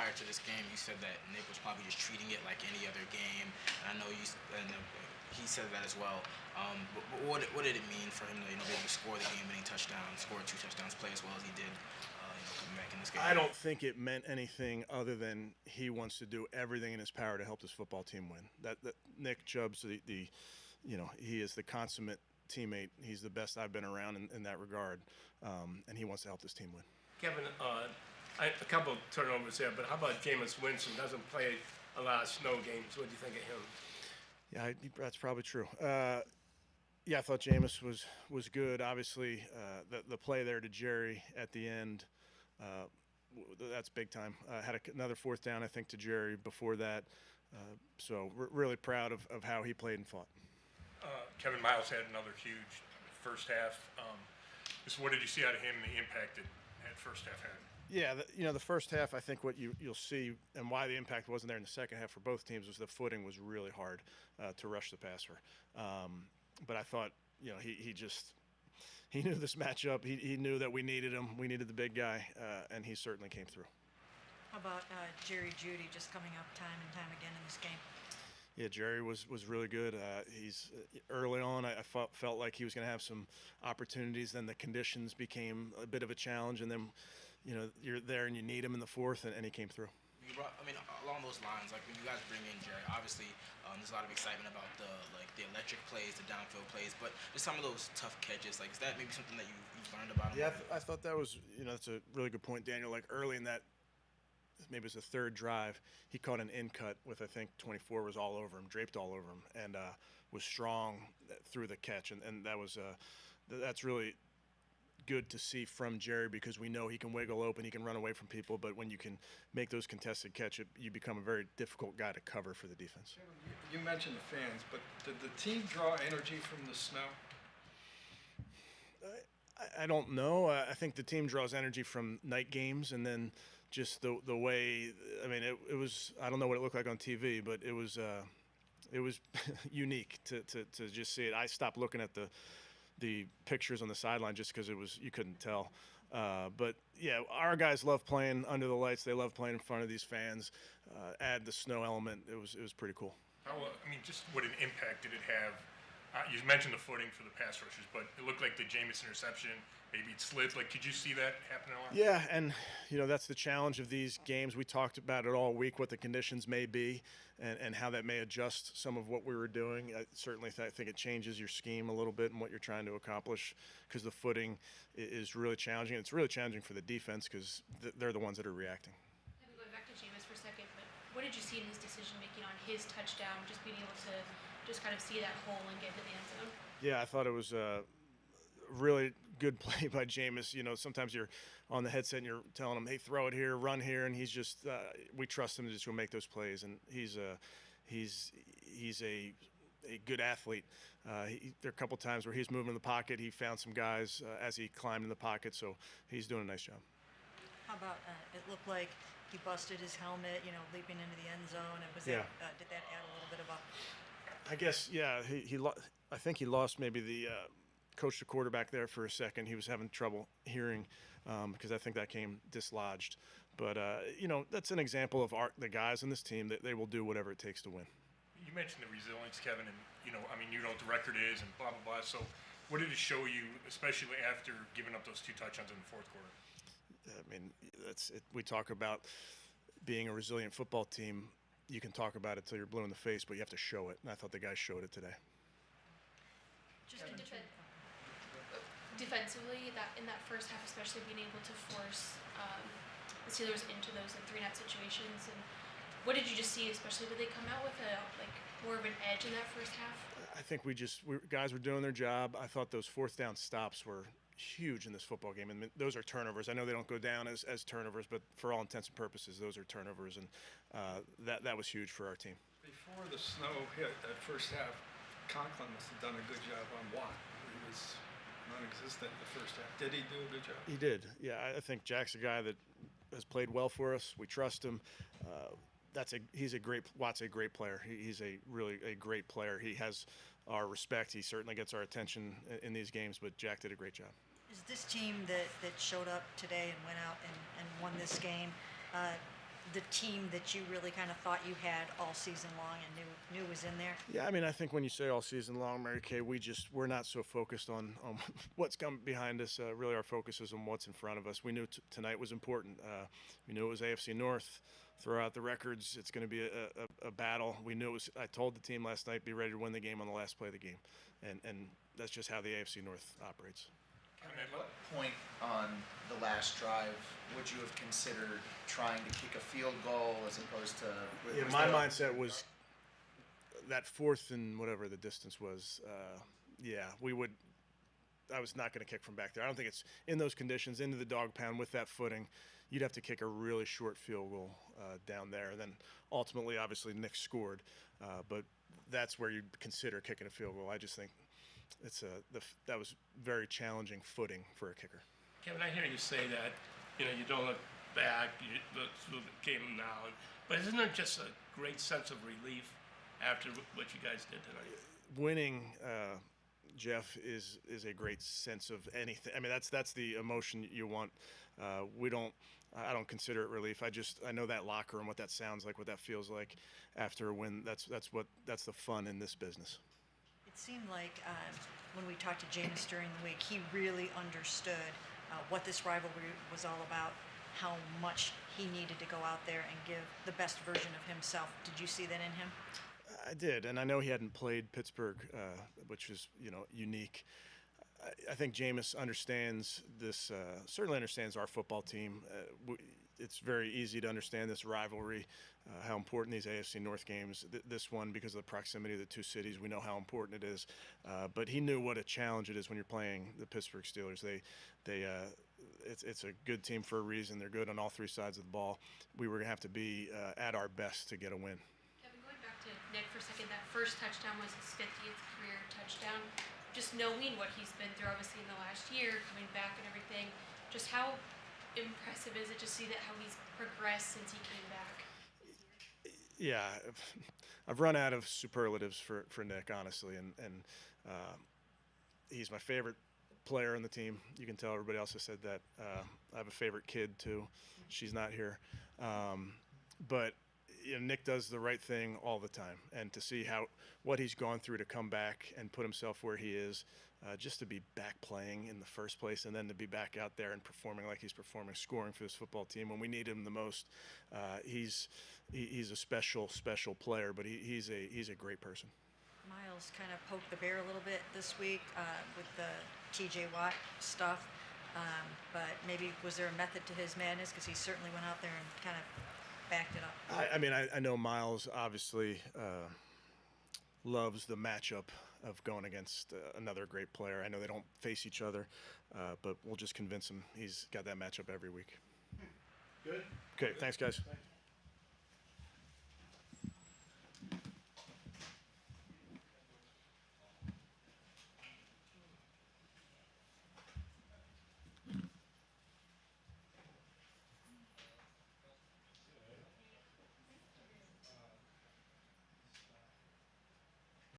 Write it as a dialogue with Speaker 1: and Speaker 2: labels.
Speaker 1: prior to this game, you said that Nick was probably just treating it like any other game, and I know he said that as well. But what did it mean for him to be able to score the game-winning touchdown, score 2 touchdowns, play as well as he did, coming back in this game?
Speaker 2: I don't think it meant anything other than he wants to do everything in his power to help this football team win. That Nick Chubb's he is the consummate teammate. He's the best I've been around in that regard, and he wants to help this team win.
Speaker 3: Kevin, a couple of turnovers there, but how about Jameis Winston? Doesn't play a lot of snow games. What do you think of him?
Speaker 2: Yeah, that's probably true. Yeah, I thought Jameis was good. Obviously, the play there to Jerry at the end, that's big time. Had another fourth down, I think, to Jerry before that. So we're really proud of how he played and fought.
Speaker 3: Kevin Miles had another huge first half. So what did you see out of him, the impact that first half had?
Speaker 2: Yeah, the first half, I think what you'll see and why the impact wasn't there in the second half for both teams was the footing was really hard to rush the passer. But I thought, he knew this matchup. He knew that we needed him. We needed the big guy, and he certainly came through.
Speaker 4: How about Jeudy just coming up time and time again in this game?
Speaker 2: Yeah, Jerry was really good. He's early on. I felt like he was going to have some opportunities. Then the conditions became a bit of a challenge, and then you're there and you need him in the fourth, and he came through.
Speaker 1: Along those lines, like when you guys bring in Jerry, obviously there's a lot of excitement about the electric plays, the downfield plays, but just some of those tough catches. Like, is that maybe something that you've learned about him?
Speaker 2: Yeah, I thought that was that's a really good point, Daniel. Like early in that. Maybe it was the third drive, he caught an in cut with, I think, 24 was all over him, draped all over him, and was strong through the catch. And that was that's really good to see from Jerry because we know he can wiggle open, he can run away from people, but when you can make those contested catches, you become a very difficult guy to cover for the defense.
Speaker 5: You mentioned the fans, but did the team draw energy from the snow?
Speaker 2: I don't know. I think the team draws energy from night games and then just the way. I mean, it was. I don't know what it looked like on TV, but it was unique to just see it. I stopped looking at the pictures on the sideline just because you couldn't tell. But yeah, our guys love playing under the lights. They love playing in front of these fans. Add the snow element. It was pretty cool.
Speaker 3: Just what an impact did it have? You mentioned the footing for the pass rushers, but it looked like the Jameis interception, maybe it slid. Like, could you see that happening a lot?
Speaker 2: Yeah, and that's the challenge of these games. We talked about it all week, what the conditions may be, and how that may adjust some of what we were doing. I think it changes your scheme a little bit and what you're trying to accomplish because the footing is really challenging. It's really challenging for the defense because they're the ones that are reacting.
Speaker 6: Going back to Jameis for a second, but what did you see in his decision making on his touchdown, just being able to just kind of see that hole and get to the end zone?
Speaker 2: Yeah, I thought it was a really good play by Jameis. Sometimes you're on the headset and you're telling him, hey, throw it here, run here, and he's just we trust him to just go make those plays, and he's a good athlete. There are a couple times where he's moving in the pocket. He found some guys as he climbed in the pocket, so he's doing a nice job.
Speaker 4: How about it looked like he busted his helmet, leaping into the end zone, and did that add a little bit of a?
Speaker 2: I guess, yeah. I think he lost maybe the coach, the quarterback there for a second. He was having trouble hearing because I think that came dislodged. But that's an example of the guys on this team that they will do whatever it takes to win.
Speaker 3: You mentioned the resilience, Kevin, and you know what the record is and blah blah blah. So, what did it show you, especially after giving up those 2 touchdowns in the fourth quarter?
Speaker 2: I mean, that's it. We talk about being a resilient football team. You can talk about it till you're blue in the face, but you have to show it. And I thought the guys showed it today.
Speaker 6: Just defensively, that in that first half, especially being able to force the Steelers into those 3-and-out situations, and what did you just see? Especially, did they come out with more of an edge in that first half?
Speaker 2: I think guys were doing their job. I thought those fourth down stops were huge in this football game, and those are turnovers. I know they don't go down as turnovers, but for all intents and purposes, those are turnovers, and that was huge for our team.
Speaker 5: Before the snow hit that first half, Conklin must have done a good job on Watt. He was non-existent in the first half. Did he do a good job?
Speaker 2: He did. Yeah, I think Jack's a guy that has played well for us. We trust him. Watt's a great player. He's a great player. He has our respect. He certainly gets our attention in these games, but Jack did a great job.
Speaker 4: Is this team that showed up today and went out and won this game, the team that you really kind of thought you had all season long and knew was in there?
Speaker 2: Yeah, I mean, I think when you say all season long, Mary Kay, we're not so focused on what's come behind us. Really, our focus is on what's in front of us. We knew tonight was important. We knew it was AFC North. Throw out the records. It's going to be a battle. We knew it was. I told the team last night, be ready to win the game on the last play of the game, and that's just how the AFC North operates.
Speaker 7: At what point on the last drive would you have considered trying to kick a field goal as opposed to?
Speaker 2: Yeah, my mindset was that fourth and whatever the distance was. Yeah, we would. I was not going to kick from back there. I don't think it's in those conditions into the dog pound with that footing. You'd have to kick a really short field goal down there. And then ultimately, obviously, Nick scored, but that's where you'd consider kicking a field goal. I just think that was very challenging footing for a kicker.
Speaker 8: Kevin, I hear you say that, you don't look back, you look through the game now, but isn't it just a great sense of relief after what you guys did tonight?
Speaker 2: Winning, Jeff, is a great sense of anything. I mean, that's the emotion you want. I don't consider it relief. I know that locker room, what that sounds like, what that feels like after a win. That's the fun in this business.
Speaker 4: It seemed like when we talked to Jameis during the week, he really understood what this rivalry was all about, how much he needed to go out there and give the best version of himself. Did you see that in him?
Speaker 2: I did, and I know he hadn't played Pittsburgh, which is unique. I think Jameis understands this. Certainly understands our football team. It's very easy to understand this rivalry, how important these AFC North games. This one, because of the proximity of the two cities, we know how important it is. But he knew what a challenge it is when you're playing the Pittsburgh Steelers. It's a good team for a reason. They're good on all three sides of the ball. We were going to have to be at our best to get a win.
Speaker 6: Kevin, going back to Nick for a second, that first touchdown was his 50th career touchdown. Just knowing what he's been through, obviously, in the last year, coming back and everything, just how impressive is it to see that how he's progressed since he came back?
Speaker 2: Yeah, I've run out of superlatives for Nick, honestly, and he's my favorite player on the team. You can tell everybody else has said that. I have a favorite kid too. She's not here, but Nick does the right thing all the time, and to see what he's gone through to come back and put himself where he is, just to be back playing in the first place, and then to be back out there and performing like he's performing, scoring for this football team when we need him the most. He's a special player, but he's a great person.
Speaker 4: Miles kind of poked the bear a little bit this week with the TJ Watt stuff, but maybe was there a method to his madness, because he certainly went out there and kind of backed it up.
Speaker 2: I mean, I know Miles obviously loves the matchup of going against another great player. I know they don't face each other, but we'll just convince him he's got that matchup every week.
Speaker 7: Good.
Speaker 2: Okay, thanks, guys. Thanks.